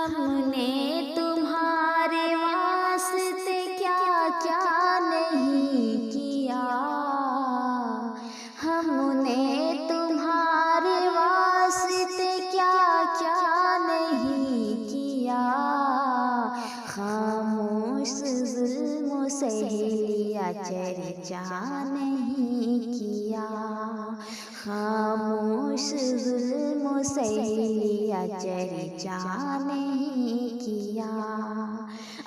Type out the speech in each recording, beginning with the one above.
ہم نے تمہارے واسطے کیا کیا نہیں کیا، ہم نے تمہارے واسطے کیا کیا نہیں کیا، خاموش ظلم و سہیلیا چرچا نہیں کیا، خاموش ظلم و سہیلیا چرچا نہیں کیا،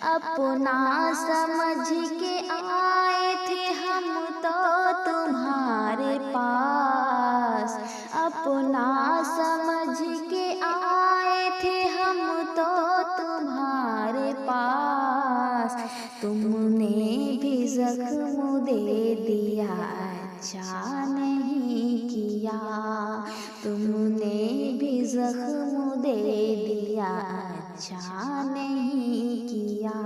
اپنا سمجھ کے آئے تھے ہم تو تمہارے پاس، اپنا سمجھ کے آئے تھے ہم تو تمہارے پاس، تم نے بھی زخم دے دیا اچھا نہیں کیا، تم نے بھی زخم دے دیا اچھا نہیں کیا،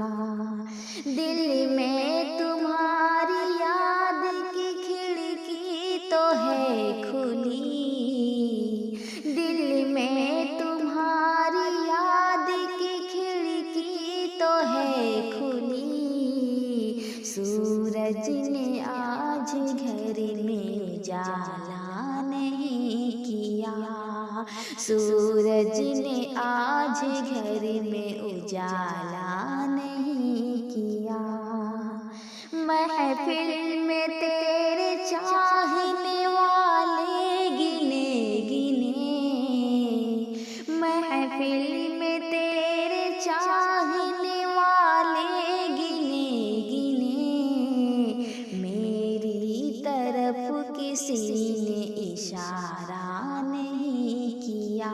دل میں تمہاری یاد کی کھڑکی تو ہے کھلی، دل میں تمہاری یاد کی کھڑکی تو ہے کھلی، سورج نے آج گھر میں اجالا نہیں کیا، سورج نے آج گھر میں اجالا نہیں کیا، محفل میں تیرے چاہنے والے گنے گنے، محفل میں تیرے چاہنے والے گنے گنے، میری طرف کسی نے اشارہ نہیں کیا،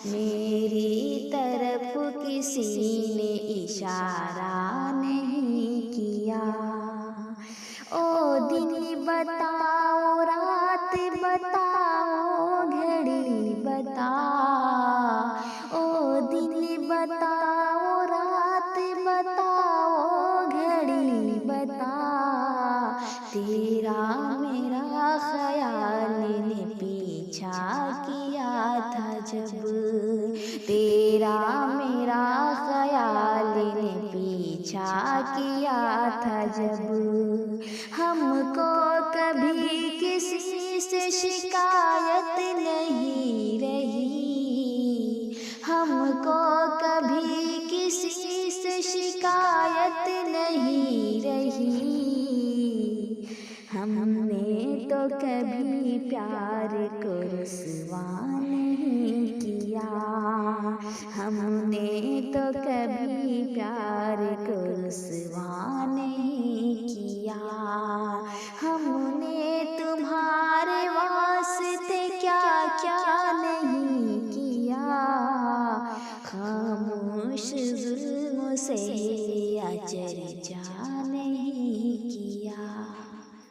میری طرف کسی نے اشارہ نہیں کیا، او دن بتاؤ رات بتاؤ گھڑی بتا، او دن بتاؤ رات بتاؤ گھڑی بتا، تیرا میرا خیال نے پیچھا کیا تھا جب، تیرا میرا خیال نے پیچھا کیا تھا جب، ہم کو کبھی کسی سے شکایت نہیں رہی، ہم کو کبھی کسی سے شکایت نہیں رہی، ہم نے تو کبھی پیار کو رسوا نہیں کیا، ہم نے تو کبھی پیار کو رسوا نہیں کیا، ہم نے تمہارے واسطے کیا کیا نہیں کیا، خاموش ظلم و سہیلیا چرچا